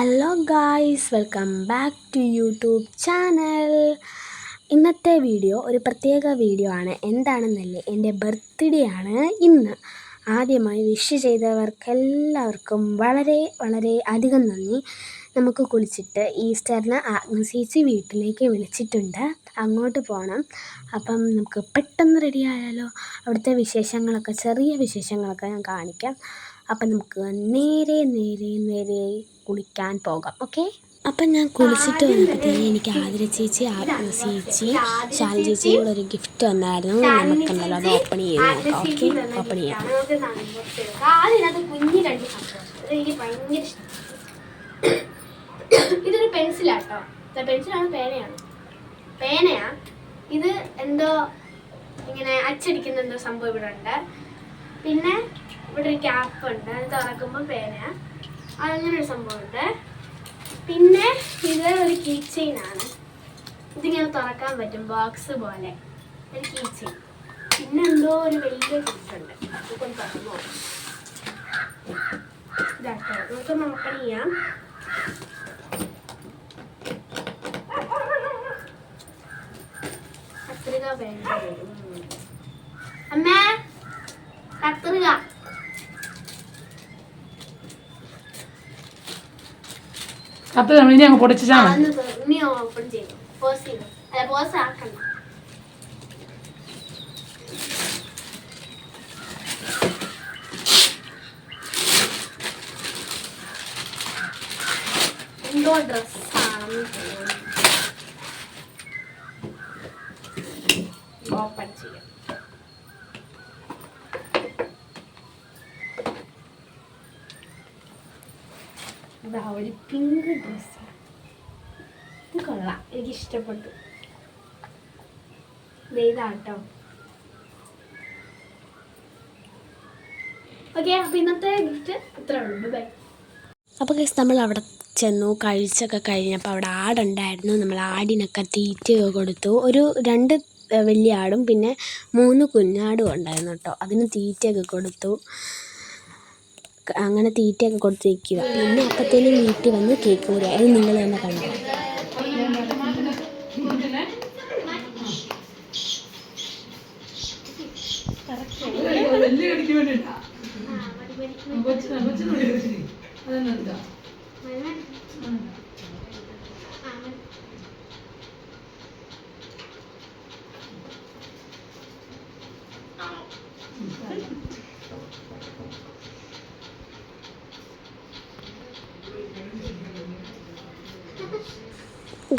Hello guys, welcome back to YouTube channel. ഇന്നത്തെ video ഒരു പ്രത്യേക വീഡിയോ ആണ്. എന്താണെന്നല്ലേ, എൻ്റെ ബർത്ത്ഡേ ആണ് ഇന്ന്. ആദ്യമായി വിഷ് ചെയ്തവർക്കെല്ലാവർക്കും വളരെ വളരെ അധികം നന്ദി. നമുക്ക് കുളിച്ചിട്ട് ഈസ്റ്ററിന് ആഗ്നസേച്ചി വീട്ടിലേക്ക് വിളിച്ചിട്ടുണ്ട്, അങ്ങോട്ട് പോകണം. അപ്പം നമുക്ക് പെട്ടെന്ന് റെഡി ആയാലോ? അവിടുത്തെ വിശേഷങ്ങളൊക്കെ, ചെറിയ വിശേഷങ്ങളൊക്കെ ഞാൻ കാണിക്കാം. അപ്പം നമുക്ക് നേരെ കുളിക്കാൻ പോകാം. ഓക്കെ, അപ്പം ഞാൻ കുളിച്ചിട്ട് വന്നപ്പോഴത്തേക്കും എനിക്ക് ആതിര ചേച്ചി, ചേച്ചി, ശാലി ചേച്ചിയും കൂടെ ഒരു ഗിഫ്റ്റ് വന്നായിരുന്നു. നമുക്കുണ്ടല്ലോ, അത് ഓപ്പൺ ചെയ്ത് നോക്കാം. ഓക്കെ, ഓപ്പൺ ചെയ്യാം. ഇതൊരു പെൻസിലാട്ടോ. പെൻസിലാണ്, പേനയാ. ഇത് എന്തോ ഇങ്ങനെ അച്ചടിക്കുന്ന എന്തോ സംഭവം ഇവിടെ ഉണ്ട്. പിന്നെ ഇവിടെ ഒരു ക്യാപ്പ് ഉണ്ട്, അത് തുറക്കുമ്പോൾ പേനയാ, അങ്ങനെ ഒരു സംഭവമുണ്ട്. പിന്നെ ഇത് ഒരു കീ ചെയിൻ ആണ്. ഇതിങ്ങനെ തുറക്കാൻ പറ്റും, ബോക്സ് പോലെ ഒരു കീ ചെയിൻ. പിന്നെ എന്തോ ഒരു വലിയ ഗിഫ്റ്റുണ്ട്, അതുകൊണ്ട് തുറന്നു ഇതാട്ടോ. നമുക്കൊന്ന് ഓപ്പൺ ചെയ്യാം. കത്രിക വേണ്ട വരും. അമ്മേ, കത്രിക. ഇനി അങ്ങ് പൊടിച്ചാൽ ഇനി ഓപ്പൺ ചെയ്തു, പോസ് ചെയ്തു. അല്ല, പോസ് ആക്കണ്ട. എന്തോ ഡ്രസ്സാണെന്ന് തോന്നുന്നു. ഓപ്പൺ ചെയ്യാം. ഇതാ ഒരു പിങ്ക് ഡ്രസ്സാണ്. ഇത് കൊള്ളാം, എനിക്ക് ഇഷ്ടപ്പെട്ടു. ഇതാട്ടോ. ഓക്കെ, അപ്പം ഇന്നത്തെ ഗിഫ്റ്റ് ഇത്ര ഉള്ളൂ. ബൈ. അപ്പോൾ ഗൈസ്, നമ്മൾ അവിടെ ചെന്നു, കഴിച്ചൊക്കെ കഴിഞ്ഞപ്പോൾ അവിടെ ആടുണ്ടായിരുന്നു. നമ്മൾ ആടിനൊക്കെ തീറ്റയൊക്കെ കൊടുത്തു. ഒരു 2 വലിയ ആടും പിന്നെ 3 കുഞ്ഞാടും ഉണ്ടായിരുന്നു കേട്ടോ. അതിന് തീറ്റയൊക്കെ കൊടുത്തു. അങ്ങനെ തീറ്റയൊക്കെ കൊടുത്തിരിക്കുക. പിന്നെ അപ്പത്തേനും വീട്ടിൽ വന്ന് കേക്ക് മുറി. അത് നിങ്ങൾ തന്നെ കണ്ടു.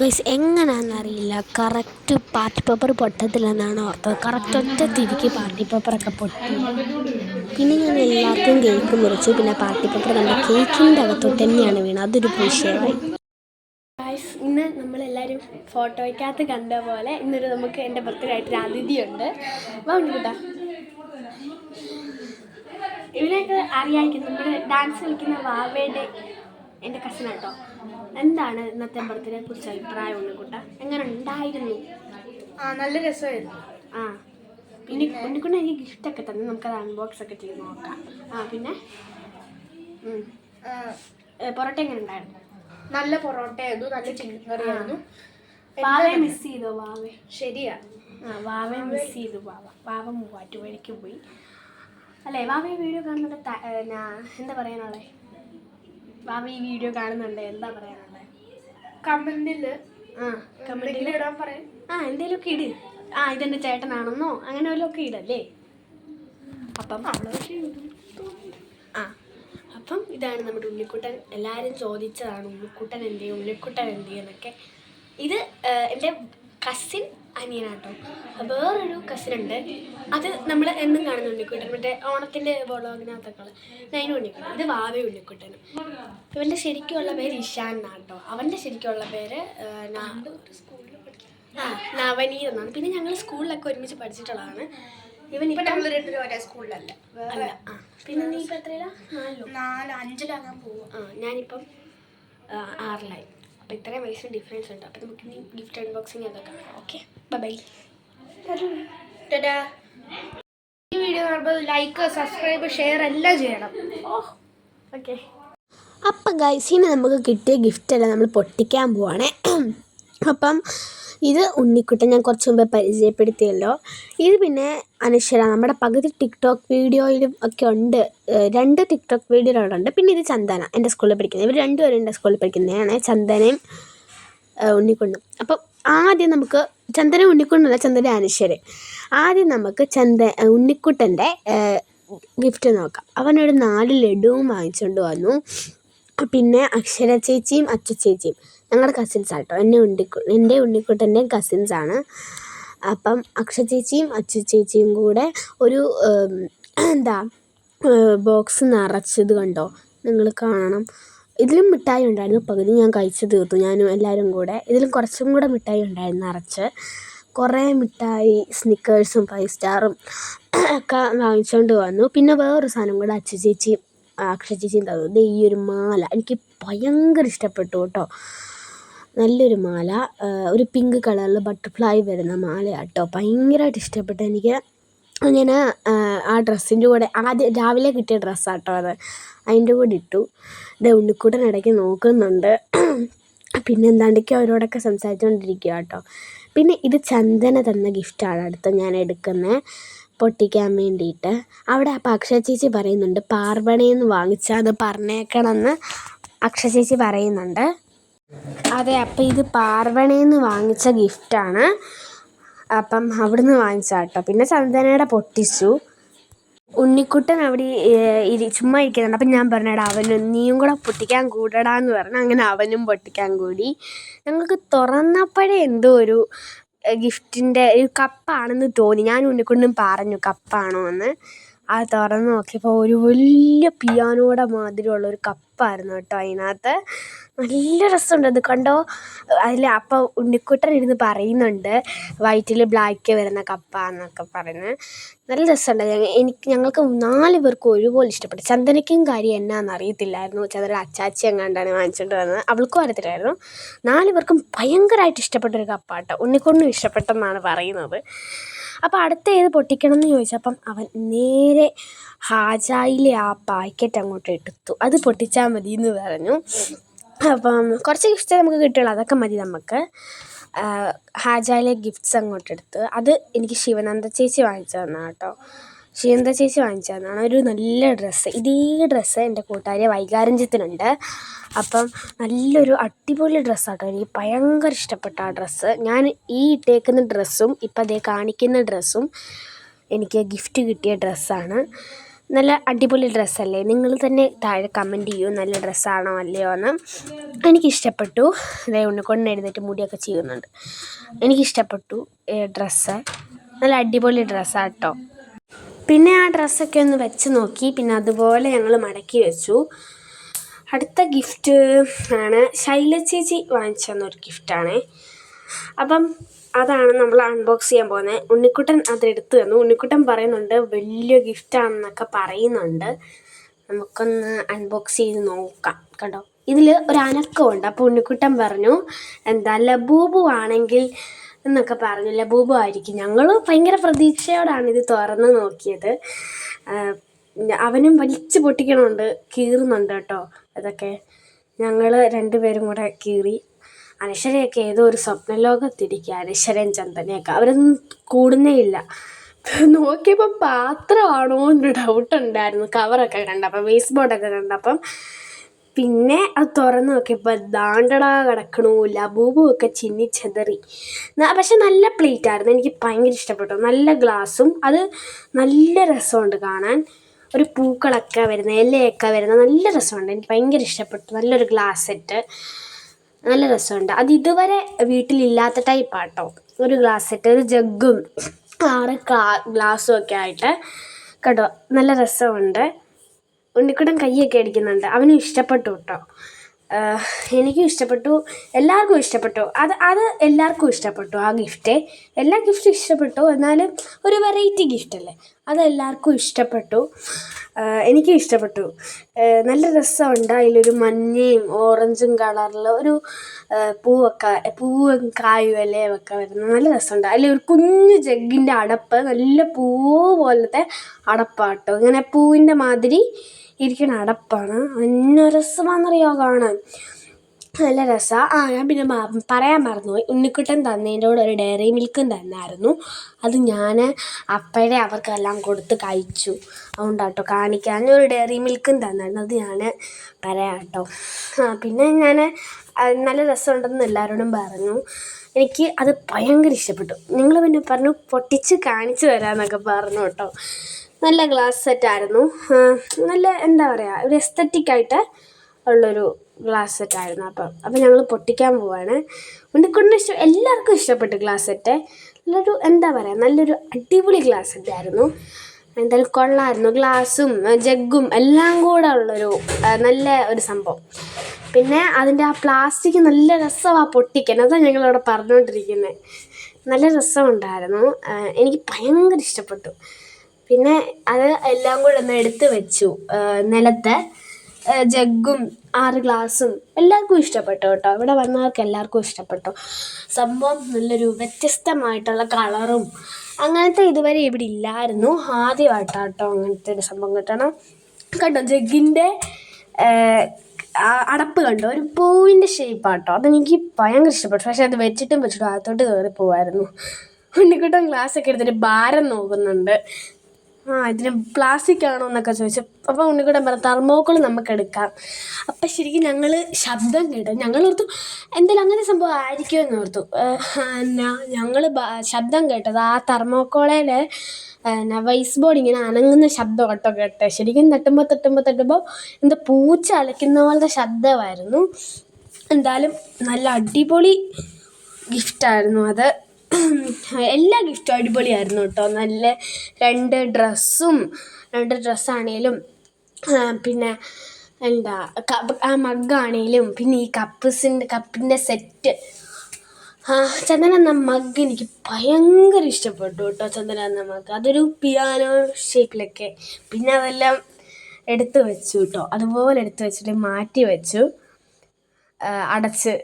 ഗൈസ്, എങ്ങനെയാണെന്നറിയില്ല, കറക്റ്റ് പാർട്ടി പേപ്പർ പൊട്ടത്തില്ലെന്നാണ് ഓർത്തത്. കറക്റ്റ് ഒറ്റ തിരിക്ക് പാർട്ടി പേപ്പറൊക്കെ പൊട്ടി. പിന്നെ ഞാൻ എല്ലാവർക്കും കേക്ക് മുറിച്ചു. പിന്നെ പാർട്ടി പേപ്പർ കണ്ട കേക്കിൻ്റെ അകത്തോട്ട് തന്നെയാണ് വീണത്. അതൊരു വിഷയമായി. ഗൈസ്, ഇന്ന് നമ്മളെല്ലാവരും ഫോട്ടോയ്ക്കകത്ത് കണ്ട പോലെ ഇന്നൊരു നമുക്ക് എൻ്റെ ബർത്ത്ഡേ ആയിട്ടൊരു അതിഥിയുണ്ട്. വാ ഇവനെയൊക്കെ അറിയാമായിരിക്കും. നമ്മുടെ ഡാൻസ് കളിക്കുന്ന വാവയുടെ എൻ്റെ കസിനാട്ടോ. എന്താണ് ഇന്നത്തെ ബർത്ത്ഡേയെ കുറിച്ച് അഭിപ്രായം? ഉണ്ണിക്കുട്ട, എങ്ങനെ ഉണ്ടായിരുന്നു? നല്ല രസമായിരുന്നു. ഉണ്ണിക്കുട്ട എനിക്ക് ഗിഫ്റ്റൊക്കെ തന്നെ, നമുക്കത് അൺബോക്സ് ഒക്കെ ചെയ്ത് നോക്കാം. പിന്നെ പൊറോട്ട എങ്ങനെ ഉണ്ടായിരുന്നു? നല്ല പൊറോട്ടയായിരുന്നു, നല്ല ചിക്കൻ കറിയായിരുന്നു. വാവയെ മിസ് ചെയ്തോ? വാവേ ശരിയാ, വാവയെ മിസ് ചെയ്തു. വാവ മൂവാറ്റുപുഴയ്ക്ക് പോയി അല്ലേ? വാവ ഈ വീഡിയോ കാണുന്നുണ്ട്. എന്താ പറയാനുള്ളത്? വാവ ഈ വീഡിയോ കാണുന്നുണ്ട്, എന്താ പറയാനുള്ളത്? കമന്റിൽ ഇടാൻ പറയും. എന്തേലുമൊക്കെ ഇട്. ഇതെൻ്റെ ചേട്ടനാണെന്നോ അങ്ങനെ വല്ലതൊക്കെ ഇടല്ലേ. അപ്പം ഇതാണ് നമ്മുടെ ഉണ്ണിക്കുട്ടൻ. എല്ലാവരും ചോദിച്ചതാണ് ഉണ്ണിക്കുട്ടൻ എന്ത് എന്നൊക്കെ. ഇത് എൻ്റെ കസിൻ അനിയനാട്ടോ. വേറൊരു കസിനുണ്ട്, അത് നമ്മൾ എന്നും കാണുന്ന ഉണ്ണിക്കുട്ടൻ, മറ്റേ ഓണത്തിൻ്റെ വ്ളോഗിനകത്തൊക്കെ നൈനു ഉണ്ണിക്കുട്ടൻ. ഇത് വാവ ഉണ്ണിക്കുട്ടനും. ഇവൻ്റെ ശരിക്കുള്ള പേര് ഇഷാൻ എന്നാട്ടോ. അവൻ്റെ ശരിക്കുള്ള പേര് നവനീത് എന്നാണ്. പിന്നെ ഞങ്ങൾ സ്കൂളിലൊക്കെ ഒരുമിച്ച് പഠിച്ചിട്ടുള്ളതാണ്. ഇപ്പം ഞങ്ങൾ രണ്ടുപേരും ഒരേ സ്കൂളിലല്ല, വേറെ. പിന്നെ നീ ഇപ്പം എത്രയിലാ? 5-ലാകാൻ പോവുക. ഞാനിപ്പം 6-ലായി. അപ്പോൾ ഇത്രയും വയസ്സിന് ഡിഫറൻസ് ഉണ്ട്. അപ്പോൾ നമുക്ക് ഇനി ഗിഫ്റ്റ് അൺബോക്സിങ് അതൊക്കെ കാണാം. Okay, bye. ഈ വീഡിയോ കാണുമ്പോൾ ലൈക്ക്, സബ്സ്ക്രൈബ്, ഷെയർ എല്ലാം ചെയ്യണം. ഓക്കെ. അപ്പം ഗൈസ്, ഇനി നമുക്ക് കിട്ടിയ ഗിഫ്റ്റെല്ലാം നമ്മൾ പൊട്ടിക്കാൻ പോവാണ്. അപ്പം ഇത് ഉണ്ണിക്കുട്ടൻ, ഞാൻ കുറച്ച് മുമ്പേ പരിചയപ്പെടുത്തിയല്ലോ. ഇത് പിന്നെ അനശ്വര, നമ്മുടെ പകുതി ടിക്ടോക്ക് വീഡിയോയിലും ഒക്കെ ഉണ്ട്. 2 ടിക്ടോക്ക് വീഡിയോയിലുണ്ട്. പിന്നെ ഇത് ചന്ദന, എൻ്റെ സ്കൂളിൽ പഠിക്കുന്നത്. ഇവർ രണ്ടുപേരും എൻ്റെ സ്കൂളിൽ പഠിക്കുന്നതാണ്, ചന്ദനയും ഉണ്ണിക്കുണ്ണും. അപ്പം ആദ്യം നമുക്ക് ചന്ദന ഉണ്ണിക്കുണ്ണല്ല, ചന്ദന അനശ്വര. ആദ്യം നമുക്ക് ഉണ്ണിക്കുട്ടൻ്റെ ഗിഫ്റ്റ് നോക്കാം. അവനൊരു 4 ലഡുവും വാങ്ങിച്ചുകൊണ്ട് വന്നു. പിന്നെ അക്ഷര ചേച്ചിയും അച്ചു ചേച്ചിയും ഞങ്ങളുടെ കസിൻസാണ് കേട്ടോ. എൻ്റെ ഉണ്ണിക്കുട്ടൻ്റെയും കസിൻസാണ്. അപ്പം അക്ഷര ചേച്ചിയും അച്ചു ചേച്ചിയും കൂടെ ഒരു ബോക്സ് നിറച്ചത് കണ്ടോ, നിങ്ങൾ കാണണം. ഇതിലും മിഠായി ഉണ്ടായിരുന്നു, പകുതി ഞാൻ കഴിച്ച് തീർത്തു, ഞാനും എല്ലാവരും കൂടെ. ഇതിലും കുറച്ചും കൂടെ മിഠായി ഉണ്ടായിരുന്നു നിറച്ച്. കുറേ മിഠായി, സ്നിക്കേഴ്സും 5 സ്റ്റാറും ഒക്കെ വാങ്ങിച്ചുകൊണ്ട് വന്നു. പിന്നെ വേറൊരു സാധനം കൂടെ അച്ചു ചേച്ചിയും അക്ഷര ചേച്ചിയും തന്നു. ഈ ഒരു മാല എനിക്ക് ഭയങ്കര ഇഷ്ടപ്പെട്ടു കേട്ടോ. നല്ലൊരു മാല, ഒരു പിങ്ക് കളറിൽ ബട്ടർഫ്ലൈ വരുന്ന മാലയാണ് കേട്ടോ. ഭയങ്കരമായിട്ട് ഇഷ്ടപ്പെട്ടു എനിക്ക്. അങ്ങനെ ആ ഡ്രസ്സിൻ്റെ കൂടെ ആദ്യം രാവിലെ കിട്ടിയ ഡ്രസ്സാണ് കേട്ടോ അത്, അതിൻ്റെ കൂടെ ഇട്ടു. ഉണ്ണിക്കുട്ടൻ ഇടയ്ക്ക് നോക്കുന്നുണ്ട്. പിന്നെ എന്താണ്ടൊക്കെ അവരോടൊക്കെ സംസാരിച്ചുകൊണ്ടിരിക്കുക കേട്ടോ. പിന്നെ ഇത് ചന്ദന തന്ന ഗിഫ്റ്റാണ് അടുത്ത ഞാൻ എടുക്കുന്നത് പൊട്ടിക്കാൻ വേണ്ടിയിട്ട്. അവിടെ അപ്പോൾ അക്ഷര ചേച്ചി പറയുന്നുണ്ട്, പാർവണയിൽ നിന്ന് വാങ്ങിച്ചാൽ അത് പറഞ്ഞേക്കണമെന്ന് അക്ഷര ചേച്ചി പറയുന്നുണ്ട്. അതെ, അപ്പം ഇത് പാർവണയിൽ നിന്ന് വാങ്ങിച്ച ഗിഫ്റ്റാണ്. അപ്പം അവിടുന്ന് വാങ്ങിച്ചാൽ കേട്ടോ. പിന്നെ ചന്ദനയുടെ പൊട്ടിച്ചു. ഉണ്ണിക്കുട്ടൻ അവിടെ ചുമ്മാ ഇരിക്കുന്നുണ്ട്. അപ്പം ഞാൻ പറഞ്ഞടാ, നീയും കൂടെ പൊട്ടിക്കാൻ കൂടടാന്ന് പറഞ്ഞു. അങ്ങനെ അവനും പൊട്ടിക്കാൻ കൂടി. ഞങ്ങൾക്ക് തുറന്നപ്പോഴേ എന്തോ ഒരു ഗിഫ്റ്റിൻ്റെ ഒരു കപ്പാണെന്ന് തോന്നി. ഞാൻ ഉണ്ണിക്കുട്ടനും പറഞ്ഞു കപ്പാണോ എന്ന്. അത് തുറന്ന് നോക്കിയപ്പോൾ ഒരു വലിയ പിയാനോയുടെ മാതിരിയുള്ളൊരു കപ്പായിരുന്നു കേട്ടോ. അതിനകത്ത് നല്ല രസമുണ്ട്, അത് കണ്ടോ. അതിൽ അപ്പോൾ ഉണ്ണിക്കുട്ടൻ ഇരുന്ന് പറയുന്നുണ്ട് വൈറ്റിൽ ബ്ലാക്ക് വരുന്ന കപ്പാന്നൊക്കെ പറഞ്ഞ്. നല്ല രസമുണ്ട്. ഞങ്ങൾക്ക് 4 പേർക്കും ഒരുപോലെ ഇഷ്ടപ്പെട്ടു. ചന്ദനയ്ക്കും കാര്യം എന്നാന്ന് അറിയത്തില്ലായിരുന്നു. ചന്ദന അച്ചാച്ചി എങ്ങാണ്ടാണ് വാങ്ങിച്ചിട്ട് വന്നത്, അവൾക്കും അറിയത്തില്ലായിരുന്നു. 4 പേർക്കും ഭയങ്കരമായിട്ട് ഇഷ്ടപ്പെട്ടൊരു കപ്പാട്ടോ. ഉണ്ണിക്കുട്ടനും ഇഷ്ടപ്പെട്ടെന്നാണ് പറയുന്നത്. അപ്പോൾ അടുത്ത ഏത് പൊട്ടിക്കണം എന്ന് ചോദിച്ചപ്പം അവൻ നേരെ ഹാജായിലെ ആ പാക്കറ്റ് അങ്ങോട്ട് എടുത്തു. അത് പൊട്ടിച്ചാൽ മതി എന്ന് പറഞ്ഞു. അപ്പം കുറച്ച് ഗിഫ്റ്റ്സ് നമുക്ക് കിട്ടുള്ളൂ, അതൊക്കെ മതി നമുക്ക്. ഹാജായിലെ ഗിഫ്റ്റ്സ് അങ്ങോട്ട് എടുത്ത് അത് എനിക്ക് ശിവനന്ദ ചേച്ചി വാങ്ങിച്ചു തന്നാണ് കേട്ടോ. ശിവനന്ദ ചേച്ചി വാങ്ങിച്ചു തന്നാണ് ഒരു നല്ല ഡ്രസ്സ്. ഇതേ ഡ്രസ്സ് എൻ്റെ കൂട്ടുകാരി വൈകാരഞ്ജത്തിനുണ്ട്. അപ്പം നല്ലൊരു അടിപൊളി ഡ്രസ്സാട്ടോ. എനിക്ക് ഭയങ്കര ഇഷ്ടപ്പെട്ട ആ ഡ്രസ്സ്. ഞാൻ ഈ ഇട്ടേക്കുന്ന ഡ്രസ്സും ഇപ്പം അതേ കാണിക്കുന്ന ഡ്രസ്സും എനിക്ക് ഗിഫ്റ്റ് കിട്ടിയ ഡ്രസ്സാണ്. നല്ല അടിപൊളി ഡ്രസ്സല്ലേ? നിങ്ങൾ തന്നെ താഴെ കമൻറ്റ് ചെയ്യൂ നല്ല ഡ്രസ്സാണോ അല്ലയോ എന്ന്. എനിക്കിഷ്ടപ്പെട്ടു. അതേ ഉണ്ണിക്കൊണ്ട് എഴുന്നേറ്റ് മുടിയൊക്കെ ചെയ്യുന്നുണ്ട്. എനിക്കിഷ്ടപ്പെട്ടു ഡ്രസ്സ്, നല്ല അടിപൊളി ഡ്രസ്സാണ് കേട്ടോ. പിന്നെ ആ ഡ്രസ്സൊക്കെ ഒന്ന് വെച്ച് നോക്കി. പിന്നെ അതുപോലെ ഞങ്ങൾ മടക്കി വെച്ചു. അടുത്ത ഗിഫ്റ്റ് ആണ് ശൈല ചേച്ചി വാങ്ങിച്ചു തന്നൊരു ഗിഫ്റ്റാണ്. അപ്പം അതാണ് നമ്മൾ അൺബോക്സ് ചെയ്യാൻ പോകുന്നത്. ഉണ്ണിക്കുട്ടൻ അതെടുത്ത് തന്നു. ഉണ്ണിക്കുട്ടൻ പറയുന്നുണ്ട് വലിയ ഗിഫ്റ്റാണെന്നൊക്കെ പറയുന്നുണ്ട്. നമുക്കൊന്ന് അൺബോക്സ് ചെയ്ത് നോക്കാം കേട്ടോ. ഇതിൽ ഒരു അനക്കമുണ്ട്. അപ്പോൾ ഉണ്ണിക്കുട്ടൻ പറഞ്ഞു ലബൂബു ആണെങ്കിൽ എന്നൊക്കെ പറഞ്ഞു. ലബൂബു ആയിരിക്കും. ഞങ്ങൾ ഭയങ്കര പ്രതീക്ഷയോടാണ് ഇത് തുറന്ന് നോക്കിയത്. അവനും വലിച്ച് പൊട്ടിക്കണമുണ്ട്, കീറുന്നുണ്ട് കേട്ടോ. അതൊക്കെ ഞങ്ങൾ 2 പേരും കൂടെ കീറി. അനശ്വരയൊക്കെ ഏതോ ഒരു സ്വപ്നലോകത്തിരിക്കുക. അനശ്വരയും ചന്ദനയൊക്കെ അവരൊന്നും കൂടുന്നേ ഇല്ല. നോക്കിയപ്പോൾ പാത്രമാണോ എന്നൊരു ഡൗട്ടുണ്ടായിരുന്നു. കവറൊക്കെ കണ്ടപ്പം, വേസ്റ്റ് ബോർഡൊക്കെ കണ്ടപ്പം. പിന്നെ അത് തുറന്ന് നോക്കിയപ്പോൾ ദാണ്ടടാ കിടക്കണു. ലബൂബും ഒക്കെ ചിന്നിച്ചെതറി. പക്ഷെ നല്ല പ്ലേറ്റായിരുന്നു, എനിക്ക് ഭയങ്കര ഇഷ്ടപ്പെട്ടു. നല്ല ഗ്ലാസും, അത് നല്ല രസമുണ്ട് കാണാൻ. ഒരു പൂക്കളൊക്കെ വരുന്ന, ഇലയൊക്കെ വരുന്ന നല്ല രസമുണ്ട്. എനിക്ക് ഭയങ്കര ഇഷ്ടപ്പെട്ടു. നല്ലൊരു ഗ്ലാസ് സെറ്റ്, നല്ല രസമുണ്ട്. അത് ഇതുവരെ വീട്ടിലില്ലാത്ത ടൈപ്പാട്ടോ. ഒരു ഗ്ലാസ് സെറ്റ്, ഒരു ജഗ്ഗും 6 ഗ്ലാസ്സും ഒക്കെ ആയിട്ട് കേട്ടോ. നല്ല രസമുണ്ട്. ഉണ്ണിക്കുട്ടൻ കൈയൊക്കെ അടിക്കുന്നുണ്ട്. അവനും ഇഷ്ടപ്പെട്ടു കേട്ടോ. എനിക്കും ഇഷ്ടപ്പെട്ടു, എല്ലാവർക്കും ഇഷ്ടപ്പെട്ടു. അത് എല്ലാവർക്കും ഇഷ്ടപ്പെട്ടു ആ ഗിഫ്റ്റ്. എല്ലാ ഗിഫ്റ്റും ഇഷ്ടപ്പെട്ടു. എന്നാലും ഒരു വെറൈറ്റി ഗിഫ്റ്റല്ലേ, അതെല്ലാവർക്കും ഇഷ്ടപ്പെട്ടു. എനിക്കും ഇഷ്ടപ്പെട്ടു. നല്ല രസമുണ്ട്. അതിലൊരു മഞ്ഞയും ഓറഞ്ചും കളറിൽ ഒരു പൂവും കായും ഇലയൊക്കെ വരുന്നത് നല്ല രസമുണ്ട്. അതിലൊരു കുഞ്ഞു ജഗ്ഗിൻ്റെ അടപ്പ്, നല്ല പൂവ് പോലത്തെ അടപ്പാട്ടോ, ഇങ്ങനെ പൂവിൻ്റെ മാതിരി ഇരിക്കുന്ന അടപ്പാണ്. എന്നാ രസമാണെന്നറിയോ കാണാൻ, നല്ല രസമാണ്. ഞാൻ പിന്നെ പറയാൻ മറന്നുപോയി, ഉണ്ണിക്കുട്ടൻ തന്നതിൻ്റെ കൂടെ ഒരു ഡയറി മിൽക്കും തന്നായിരുന്നു. അത് ഞാൻ അപ്പോഴേ അവർക്കെല്ലാം കൊടുത്ത് കഴിച്ചു. അതുകൊണ്ടാട്ടോ കാണിക്കാൻ. ഒരു ഡയറി മിൽക്കും തന്നായിരുന്നു, അത് ഞാൻ പറയാം കേട്ടോ. പിന്നെ ഞാൻ നല്ല രസമുണ്ടെന്ന് എല്ലാവരോടും പറഞ്ഞു. എനിക്ക് അത് ഭയങ്കര ഇഷ്ടപ്പെട്ടു. നിങ്ങൾ പിന്നെ പറഞ്ഞു പൊട്ടിച്ച് കാണിച്ചു തരാമെന്നൊക്കെ പറഞ്ഞു കേട്ടോ. നല്ല ഗ്ലാസ് സെറ്റായിരുന്നു. നല്ല എന്താ പറയുക, ഒരു എസ്തറ്റിക്കായിട്ട് ഉള്ളൊരു ഗ്ലാസ് സെറ്റായിരുന്നു. അപ്പം ഞങ്ങൾ പൊട്ടിക്കാൻ പോവാണ്. ഉണ്ണിക്കുട്ടന് എല്ലാവർക്കും ഇഷ്ടപ്പെട്ടു ഗ്ലാസ് സെറ്റ്. നല്ലൊരു എന്താ പറയുക, നല്ലൊരു അടിപൊളി ഗ്ലാസ് സെറ്റായിരുന്നു. എന്തായാലും കൊള്ളായിരുന്നു. ഗ്ലാസും ജഗ്ഗും എല്ലാം കൂടെ ഉള്ളൊരു നല്ല ഒരു സംഭവം. പിന്നെ അതിൻ്റെ ആ പ്ലാസ്റ്റിക് നല്ല രസമാണ് പൊട്ടിക്കാൻ. അതാണ് ഞങ്ങളിവിടെ പറഞ്ഞുകൊണ്ടിരിക്കുന്നത്. നല്ല രസമുണ്ടായിരുന്നു. എനിക്ക് ഭയങ്കര ഇഷ്ടപ്പെട്ടു. പിന്നെ അത് എല്ലാം കൂടെ ഒന്ന് എടുത്ത് വെച്ചു നിലത്ത്. ജഗ്ഗും 6 ഗ്ലാസും എല്ലാവർക്കും ഇഷ്ടപ്പെട്ടു കേട്ടോ. ഇവിടെ വന്നവർക്ക് എല്ലാവർക്കും ഇഷ്ടപ്പെട്ടു. സംഭവം നല്ലൊരു വ്യത്യസ്തമായിട്ടുള്ള കളറും അങ്ങനത്തെ ഇതുവരെ ഇവിടെ ഇല്ലായിരുന്നു. ആദ്യമായിട്ടാട്ടോ അങ്ങനത്തെ ഒരു സംഭവം കിട്ടണം. കണ്ടോ ജഗ്ഗിൻ്റെ അടപ്പ് കണ്ടോ, ഒരു പൂവിൻ്റെ ഷേപ്പാട്ടോ. അതെനിക്ക് ഭയങ്കര ഇഷ്ടപ്പെട്ടു. പക്ഷെ അത് വെച്ചിട്ടും അകത്തോട്ട് കയറി പോവായിരുന്നു. ഉണ്ണിക്കുട്ടൻ ഗ്ലാസ്സൊക്കെ എടുത്തിട്ട് ഭാരം നോക്കുന്നുണ്ട്. ഇതിന് പ്ലാസ്റ്റിക് ആണോ എന്നൊക്കെ ചോദിച്ചു. അപ്പോൾ ഉണ്ണിക്കുട്ടൻ പറഞ്ഞു തെർമോക്കോൾ നമുക്ക് എടുക്കാം. അപ്പം ശരിക്കും ഞങ്ങൾ ശബ്ദം കേട്ടു. ഞങ്ങളോർത്തു എന്തെങ്കിലും അങ്ങനെ സംഭവം ആയിരിക്കുമെന്ന് ഓർത്തു. ഞങ്ങൾ ശബ്ദം കേട്ടത് ആ തെർമോക്കോളയിൽ വൈസ് ബോർഡ് ഇങ്ങനെ അനങ്ങുന്ന ശബ്ദം കേട്ടോ കേട്ടെ. ശരിക്കും തട്ടുമ്പോൾ എന്താ പൂച്ച അലയ്ക്കുന്ന പോലത്തെ ശബ്ദമായിരുന്നു. എന്തായാലും നല്ല അടിപൊളി ഗിഫ്റ്റായിരുന്നു അത്. എല്ലാ ഗിഫ്റ്റും അടിപൊളിയായിരുന്നു കേട്ടോ. നല്ല 2 ഡ്രസ്സാണേലും പിന്നെ എന്താ മഗ്ഗാണേലും പിന്നെ ഈ കപ്പിൻ്റെ സെറ്റ്. ചന്ദന എന്ന മഗ് എനിക്ക് ഭയങ്കര ഇഷ്ടപ്പെട്ടു കേട്ടോ. ചന്ദന എന്ന മഗ് അതൊരു പിയാനോ ഷേപ്പിലൊക്കെ. പിന്നെ അതെല്ലാം എടുത്ത് വെച്ചു കേട്ടോ. അതുപോലെ എടുത്ത് വെച്ചിട്ട് മാറ്റി വെച്ചു, അടച്ച്.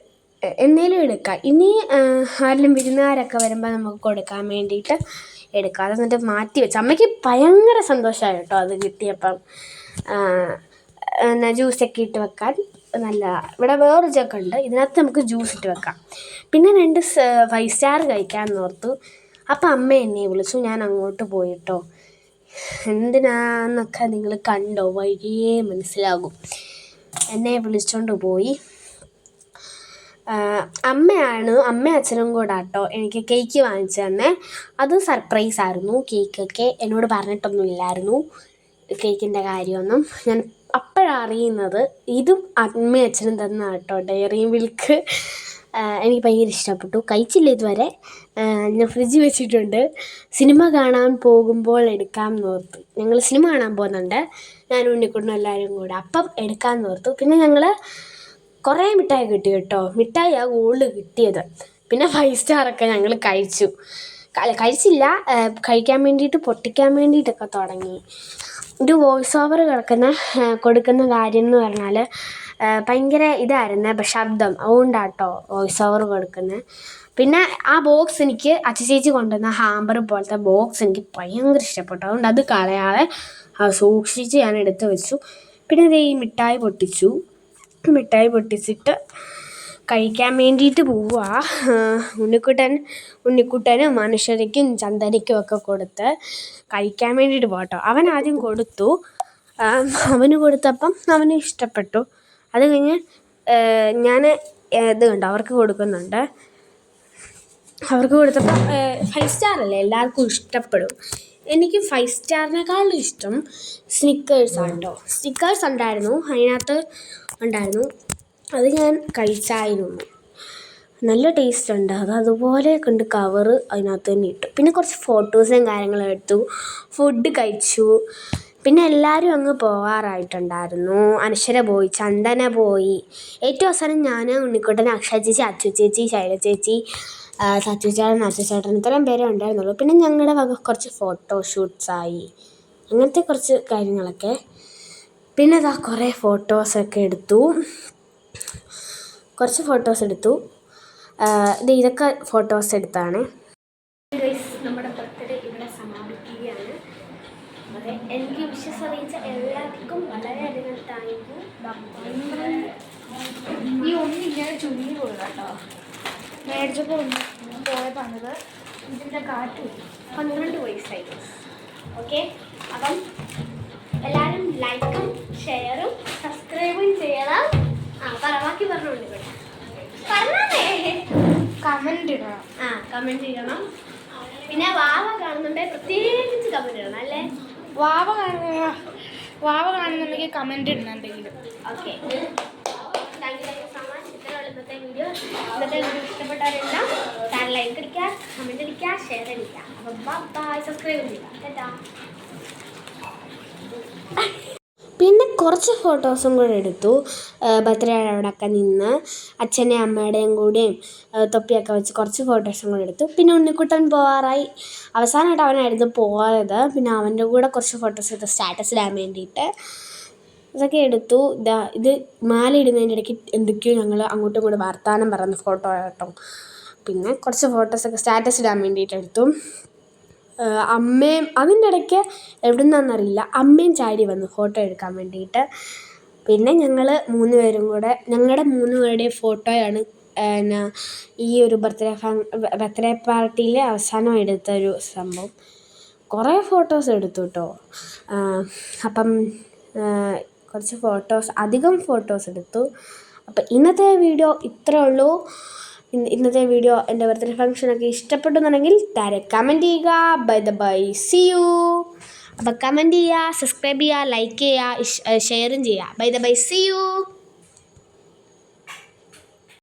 എന്നേലും എടുക്കാം. ഇനി ആരെങ്കിലും വിരുന്നുകാരൊക്കെ വരുമ്പോൾ നമുക്ക് കൊടുക്കാൻ വേണ്ടിയിട്ട് എടുക്കാം. അത് എന്നിട്ട് മാറ്റി വെച്ചു. അമ്മയ്ക്ക് ഭയങ്കര സന്തോഷമായി കേട്ടോ അത് കിട്ടിയപ്പം. ജ്യൂസൊക്കെ ഇട്ട് വെക്കാൻ നല്ല. ഇവിടെ വേറൊരു ജഗ്ഗുണ്ട്, ഇതിനകത്ത് നമുക്ക് ജ്യൂസ് ഇട്ട് വെക്കാം. പിന്നെ 2 5 സ്റ്റാർ കഴിക്കാമെന്ന് ഓർത്തു. അപ്പം അമ്മ എന്നെ വിളിച്ചു. ഞാൻ അങ്ങോട്ട് പോയിട്ടോ. എന്തിനാന്നൊക്കെ നിങ്ങൾ കണ്ടോ, വഴിയേ മനസ്സിലാകും. എന്നെ വിളിച്ചോണ്ട് പോയി. അമ്മയും അച്ഛനും കൂടെ കേട്ടോ എനിക്ക് കേക്ക് വാങ്ങിച്ചു തന്നെ. അത് സർപ്രൈസായിരുന്നു. കേക്കൊക്കെ എന്നോട് പറഞ്ഞിട്ടൊന്നുമില്ലായിരുന്നു കേക്കിൻ്റെ കാര്യമൊന്നും. ഞാൻ അപ്പോഴാണ് അറിയുന്നത്. ഇതും അമ്മയും അച്ഛനും തന്ന കേട്ടോ ഡയറി മിൽക്ക്. എനിക്ക് ഭയങ്കര ഇഷ്ടപ്പെട്ടു. കഴിച്ചില്ല ഇതുവരെ. ഞാൻ ഫ്രിഡ്ജ് വെച്ചിട്ടുണ്ട്. സിനിമ കാണാൻ പോകുമ്പോൾ എടുക്കാമെന്ന് ഓർത്തു. ഞങ്ങൾ സിനിമ കാണാൻ പോകുന്നുണ്ട്, ഞാനും ഉണ്ണിക്കുട്ടനും എല്ലാവരും കൂടെ. അപ്പം എടുക്കാമെന്ന് ഓർത്തു. പിന്നെ ഞങ്ങൾ കുറേ മിഠായി കിട്ടി കേട്ടോ. മിഠായിയാണ് കൂടുതൽ കിട്ടിയത്. പിന്നെ 5 സ്റ്റാറൊക്കെ ഞങ്ങൾ കഴിച്ചില്ല, കഴിക്കാൻ വേണ്ടിയിട്ട് പൊട്ടിക്കാൻ വേണ്ടിയിട്ടൊക്കെ തുടങ്ങി. ഒരു വോയിസ് ഓവർ കൊടുക്കുന്ന കാര്യം എന്ന് പറഞ്ഞാൽ ഭയങ്കര ഇതായിരുന്നു ശബ്ദം. അതുകൊണ്ടാട്ടോ വോയിസ് ഓവർ കൊടുക്കുന്നത്. പിന്നെ ആ ബോക്സ് എനിക്ക് അച്ചച്ചേച്ചി കൊണ്ടുവന്ന ഹാമ്പർ പോലത്തെ ബോക്സ് എനിക്ക് ഭയങ്കര ഇഷ്ടപ്പെട്ടു. അതുകൊണ്ട് അത് കളയാതെ സൂക്ഷിച്ച് ഞാൻ എടുത്ത് വെച്ചു. പിന്നെ ഈ മിഠായി പൊട്ടിച്ചിട്ട് കഴിക്കാൻ വേണ്ടിയിട്ട് പോവുക. ഉണ്ണിക്കുട്ടനും മനുഷ്യരിക്കും ചന്ദനയ്ക്കും ഒക്കെ കൊടുത്ത് കഴിക്കാൻ വേണ്ടിയിട്ട് പോകട്ടോ. അവൻ ആദ്യം കൊടുത്തു. അവന് കൊടുത്തപ്പം അവന് ഇഷ്ടപ്പെട്ടു. അത് കഴിഞ്ഞ് ഞാൻ ഇത് കണ്ടോ അവർക്ക് കൊടുക്കുന്നുണ്ട്. അവർക്ക് കൊടുത്തപ്പോൾ 5 സ്റ്റാറല്ലേ, എല്ലാവർക്കും ഇഷ്ടപ്പെടും. എനിക്ക് 5 സ്റ്റാറിനേക്കാളും ഇഷ്ടം സ്നിക്കേഴ്സാണ് കേട്ടോ. സ്നിക്കേഴ്സ് ഉണ്ടായിരുന്നു, അതിനകത്ത് ഉണ്ടായിരുന്നു. അത് ഞാൻ കഴിച്ചായിരുന്നു. നല്ല ടേസ്റ്റ് ഉണ്ട്. അതുപോലെ കൊണ്ട് കവറ് അതിനകത്ത് തന്നെ ഇട്ടു. പിന്നെ കുറച്ച് ഫോട്ടോസും കാര്യങ്ങളും എടുത്തു. ഫുഡ് കഴിച്ചു. പിന്നെ എല്ലാവരും അങ്ങ് പോകാറായിട്ടുണ്ടായിരുന്നു. അനശ്വര പോയി, ചന്ദന പോയി. ഏറ്റവും അവസാനം ഞാൻ, ഉണ്ണിക്കുട്ടൻ, അക്ഷയ ചേച്ചി, അച്ചു ചേച്ചി, ശൈല ചേച്ചി, സച്ചു ചേട്ടൻ, അച്ചു ചേട്ടൻ, ഇത്രയും പേരേ ഉണ്ടായിരുന്നുള്ളൂ. പിന്നെ ഞങ്ങളുടെ വക കുറച്ച് ഫോട്ടോഷൂട്ട്സായി, അങ്ങനത്തെ കുറച്ച് കാര്യങ്ങളൊക്കെ. പിന്നെ അതാ കുറേ ഫോട്ടോസൊക്കെ എടുത്തു, കുറച്ച് ഫോട്ടോസ് എടുത്തു. ഇതൊക്കെ ഫോട്ടോസ് എടുത്താണ്. നമ്മുടെ ബർത്ത്ഡേ ഇവിടെ സമാപിക്കുകയാണ്. അതെ, എനിക്ക് വിശ്വസ് അറിയിച്ച എല്ലാവർക്കും വളരെയധികം താങ്ക് യു. ഈ ഒന്നിങ്ങനെ ചുരുങ്ങി പോയി കേട്ടോ. മേടിച്ചപ്പോൾ ഒന്ന് പോയ പണിത് ഇതിൻ്റെ കാറ്റ് 12 വയസ്സായി. ഓക്കെ, അപ്പം എല്ലാവരും ലൈക്കും ഷെയറും സബ്സ്ക്രൈബും ചെയ്യണം. ബാക്കി പറഞ്ഞോണ്ട് പറഞ്ഞേ, കമൻറ്റ് ഇടണം. കമൻറ്റ് ചെയ്യണം. പിന്നെ വാവ കാണുന്നുണ്ടെങ്കിൽ പ്രത്യേകിച്ച് കമൻറ്റ് ഇടണം അല്ലേ? വാവ കാണുന്നുണ്ടെങ്കിൽ കമൻറ്റ് ഇടുന്നുണ്ടെങ്കിലും. Okay, thank you so much. ഇത്രയുള്ള ഇന്നത്തെ വീഡിയോ ഇഷ്ടപ്പെട്ടവരെല്ലാം ചാനൽ ലൈക്ക് അടിക്കുക, കമൻറ്റ് അടിക്കുക, ഷെയർ അടിക്കുക. അപ്പം ബൈ, സബ്സ്ക്രൈബ് ചെയ്യുക. കേട്ടോ. പിന്നെ കുറച്ച് ഫോട്ടോസും കൂടെ എടുത്തു. ബർത്ത്ഡേ അവിടെയൊക്കെ നിന്ന് അച്ഛൻ്റെയും അമ്മയുടെയും കൂടെയും തൊപ്പിയൊക്കെ വെച്ച് കുറച്ച് ഫോട്ടോസും കൂടെ എടുത്തു. പിന്നെ ഉണ്ണിക്കുട്ടൻ പോകാറായി. അവസാനമായിട്ട് അവനായിരുന്നു പോയത്. പിന്നെ അവൻ്റെ കൂടെ കുറച്ച് ഫോട്ടോസ് എടുത്ത് സ്റ്റാറ്റസ് ഇടാൻ വേണ്ടിയിട്ട് ഇതൊക്കെ എടുത്തു. ഇത് മാല ഇടുന്നതിൻ്റെ ഇടയ്ക്ക് എന്തൊക്കെയോ ഞങ്ങൾ അങ്ങോട്ടും ഇങ്ങോട്ടും വർത്താനം പറയുന്ന ഫോട്ടോ കേട്ടോ. പിന്നെ കുറച്ച് ഫോട്ടോസൊക്കെ സ്റ്റാറ്റസ് ഇടാൻ വേണ്ടിയിട്ട് എടുത്തു. അമ്മയും അതിൻ്റെ ഇടയ്ക്ക് എവിടെ നിന്നാണെന്നറിയില്ല, അമ്മയും ചാടി വന്നു ഫോട്ടോ എടുക്കാൻ വേണ്ടിയിട്ട്. പിന്നെ ഞങ്ങൾ 3 പേരും കൂടെ, ഞങ്ങളുടെ 3 പേരുടെയും ഫോട്ടോയാണ് ഈ ഒരു ബർത്ത്ഡേ പാർട്ടിയിൽ അവസാനം എടുത്തൊരു സംഭവം. കുറേ ഫോട്ടോസ് എടുത്തു കേട്ടോ. അപ്പം കുറച്ച് അധികം ഫോട്ടോസ് എടുത്തു. അപ്പം ഇന്നത്തെ വീഡിയോ ഇത്രയേ ഉള്ളൂ. ഇന്നത്തെ വീഡിയോ എൻ്റെ ബർത്ത്ഡേ ഫംഗ്ഷനൊക്കെ ഇഷ്ടപ്പെട്ടെന്നുണ്ടെങ്കിൽ താഴെ കമൻറ്റ് ചെയ്യുക. Bye, see you. അപ്പോൾ കമൻറ്റ് ചെയ്യുക, സബ്സ്ക്രൈബ് ചെയ്യുക, ലൈക്ക് ചെയ്യുക, ഷെയറും ചെയ്യുക. Bye, see U.